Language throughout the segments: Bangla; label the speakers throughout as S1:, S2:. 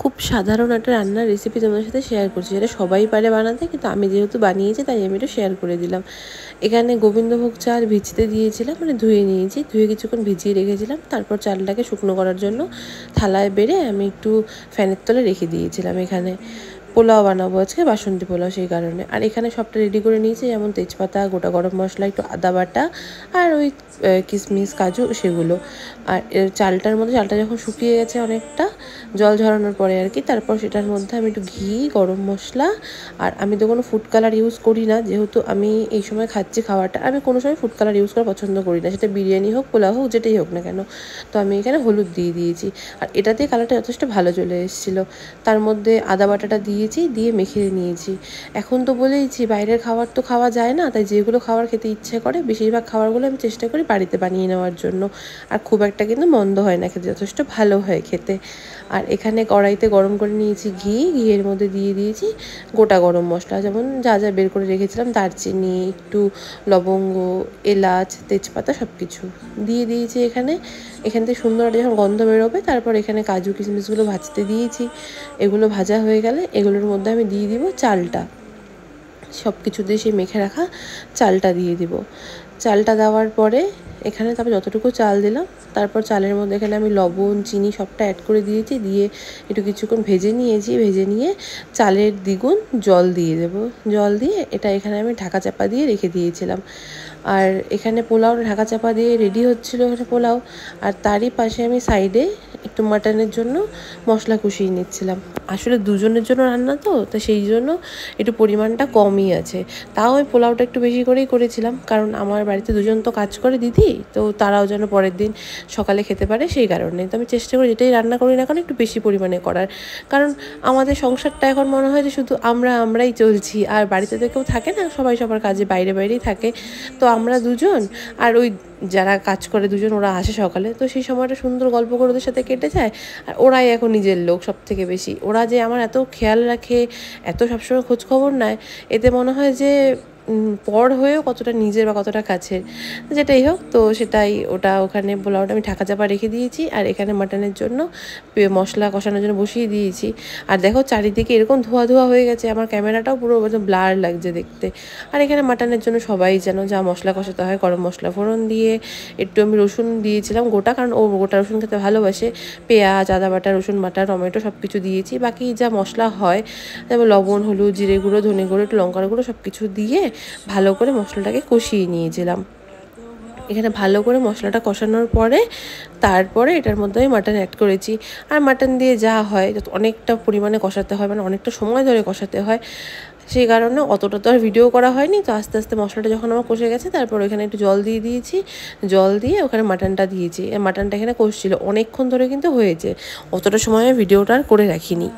S1: খুব সাধারণ একটা রান্নার রেসিপি তোমাদের সাথে শেয়ার করছি, যেটা সবাই পারে বানাতে, কিন্তু আমি যেহেতু বানিয়েছি তাই আমি একটু শেয়ার করে দিলাম। এখানে গোবিন্দভোগ চাল ভিজতে দিয়েছিলাম, মানে ধুয়ে নিয়েছি, ধুয়ে কিছুক্ষণ ভিজিয়ে রেখেছিলাম। তারপর চালটাকে শুকনো করার জন্য থালায় বেড়ে আমি একটু ফ্যানের তলে রেখে দিয়েছিলাম। এখানে পোলাও বানাবো আজকে, বাসন্তী পোলাও, সেই কারণে। আর এখানে সবটা রেডি করে নিয়েছি, যেমন তেজপাতা, গোটা গরম মশলা, একটু আদা বাটা, আর ওই কিশমিশ, কাজু, সেগুলো। আর চালটার মধ্যে, চালটা যখন শুকিয়ে গেছে অনেকটা, জল ঝরানোর পরে আর কি, তারপর সেটার মধ্যে আমি একটু ঘি, গরম মশলা, আর আমি তো কোনো ফুড কালার ইউজ করি না, যেহেতু আমি এই সময় খাচ্ছি খাওয়াটা, আমি কোনো সময় ফুড কালার ইউজ করা পছন্দ করি না, সেটা বিরিয়ানি হোক, পোলাও হোক, যেটাই হোক না কেন। তো আমি এখানে হলুদ দিয়ে দিয়েছি, আর এটাতে কালারটা যথেষ্ট ভালো চলে এসেছিলো। তার মধ্যে আদা বাটাটা দিয়েছি, দিয়ে মেখে নিয়েছি। এখন তো বলেইছি বাইরের খাবার তো খাওয়া যায় না, তাই যেগুলো খাবার খেতে ইচ্ছে করে বেশিরভাগ খাবারগুলো আমি চেষ্টা করি বাড়িতে বানিয়ে নেওয়ার জন্য। আর খুব একটা কিন্তু মন্দ হয় না খেতে, যথেষ্ট ভালো হয় খেতে। আর এখানে কড়াইতে গরম করে নিয়েছি ঘি, ঘিয়ের মধ্যে দিয়ে দিয়েছি গোটা গরম মশলা, যেমন যা যা বের করে রেখেছিলাম, দারচিনি, একটু লবঙ্গ, এলাচ, তেজপাতা, সব কিছু দিয়ে দিয়েছি। এখান থেকে সুন্দর একটা যখন গন্ধ বেরোবে, তারপর এখানে কাজু কিশমিশগুলো ভাজতে দিয়েছি। এগুলো ভাজা হয়ে গেলে এগুলোর মধ্যে আমি দিয়ে দিব চালটা, সব কিছু দিয়ে সেই মেখে রাখা চালটা দিয়ে দিব। চালটা দেওয়ার পরে এখানে তারপর যতটুকু চাল দিলাম, তারপর চালের মধ্যে এখানে আমি লবণ, চিনি সবটা অ্যাড করে দিয়েছি, দিয়ে একটু কিছুক্ষণ ভেজে নিয়েছি। ভেজে নিয়ে চালের দ্বিগুণ জল দিয়ে দেবো। জল দিয়ে এটা এখানে আমি ঢাকা চাপা দিয়ে রেখে দিয়েছিলাম। আর এখানে পোলাওটা ঢাকা চাপা দিয়ে রেডি হচ্ছিলো এখানে পোলাও। আর তারই পাশে আমি সাইডে একটু মাটনের জন্য মশলা কষিয়ে নিচ্ছিলাম। আসলে দুজনের জন্য রান্না তো সেই জন্য একটু পরিমাণটা কমই আছে। তাও আমি পোলাওটা একটু বেশি করেই করেছিলাম, কারণ আমার বাড়িতে দুজন তো কাজ করে দিদি, তো তারাও যেন পরের দিন সকালে খেতে পারে, সেই কারণে তো আমি চেষ্টা করি যেটাই রান্না করি না কারণ একটু বেশি পরিমাণে করার। কারণ আমাদের সংসারটা এখন মনে হয় যে শুধু আমরাই চলছি, আর বাড়িতে তো কেউ থাকে না, সবাই সবার কাজে বাইরেই থাকে। তো আমরা দুজন আর ওই যারা কাজ করে দুজন, ওরা আসে সকালে, তো সেই সময়টা সুন্দর গল্প করে ওদের সাথে কেটে যায়। আর ওরাই এখন নিজের লোক সব থেকে বেশি, ওরা যে আমার এত খেয়াল রাখে, এত সবসময় খোঁজখবর নেয়, এতে মনে হয় যে পর হয়েও কতটা নিজের বা কতটা কাছের। যেটাই হোক, তো সেটাই, ওখানে পোলাওটা আমি ঢাকা চাপা রেখে দিয়েছি। আর এখানে মাটনের জন্য মশলা কষানোর জন্য বসিয়ে দিয়েছি। আর দেখো চারিদিকে এরকম ধোয়া ধোয়া হয়ে গেছে, আমার ক্যামেরাটাও পুরো ব্লার লাগছে দেখতে। আর এখানে মাটনের জন্য সবাই যেন যা মশলা কষাতে হয়, গরম মশলা ফোড়ন দিয়ে, একটু আমি রসুন দিয়েছিলাম গোটা, কারণ ও গোটা রসুন খেতে ভালোবাসে। পেঁয়াজ, আদা বাটা, রসুন বাটা, টমেটো সব কিছু দিয়েছি। বাকি যা মশলা হয়, যেমন লবণ, হলুদ, জিরে গুঁড়ো, ধনে গুঁড়ো, একটু লঙ্কার গুঁড়ো, সব কিছু দিয়ে ভালো করে মশলাটাকে কষিয়ে নিয়েছিলাম। এখানে ভালো করে মশলাটা কষানোর পরে তারপরে এটার মধ্যে আমি মাটন অ্যাড করেছি। আর মাটন দিয়ে যা হয়, অনেকটা পরিমাণে কষাতে হয়, মানে অনেকটা সময় ধরে কষাতে হয়, সেই কারণে অতটা তো আর ভিডিও করা হয়নি। তো আস্তে আস্তে মশলাটা যখন আমার কষে গেছে, তারপর ওখানে একটু জল দিয়ে দিয়েছি। জল দিয়ে ওখানে মাটনটা দিয়েছি। মাটনটা এখানে কষছিল অনেকক্ষণ ধরে, কিন্তু হয়েছে, অতটা সময় আমি ভিডিওটা আর করে রাখিনি।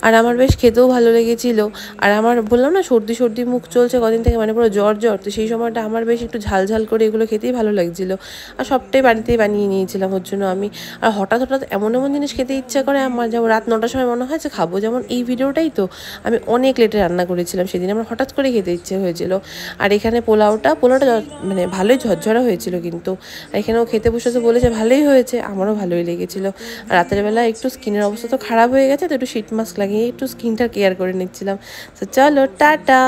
S1: আর আমার বেশ খেতেও ভালো লেগেছিলো। আর আমার বললাম না সর্দি মুখ চলছে কদিন থেকে, মানে পুরো জ্বর, তো সেই সময়টা আমার বেশ একটু ঝাল করে এগুলো খেতেই ভালো লাগছিলো। আর সবটাই বাড়িতেই বানিয়ে নিয়েছিলাম ওর জন্য আমি। আর হঠাৎ এমন জিনিস খেতে ইচ্ছা করে আমার, যেমন রাত 9টার সময় মনে হয় যে খাবো, যেমন এই ভিডিওটাই তো আমি অনেক লেটে রান্না করেছিলাম সেদিন, আমার হঠাৎ করে খেতে ইচ্ছে হয়েছিল। আর এখানে পোলাওটা মানে ভালোই ঝরঝরা হয়েছিল কিন্তু। আর এখানেও খেতে বসে তো বলেছে ভালোই হয়েছে, আমারও ভালোই লেগেছিলো। আর রাতের বেলা একটু স্কিনের অবস্থা তো খারাপ হয়ে গেছে, তো একটু শীট মাস্ক লাগিয়ে একটু স্কিনটা কেয়ার করে নিচ্ছিলাম। তো চলো টাটা।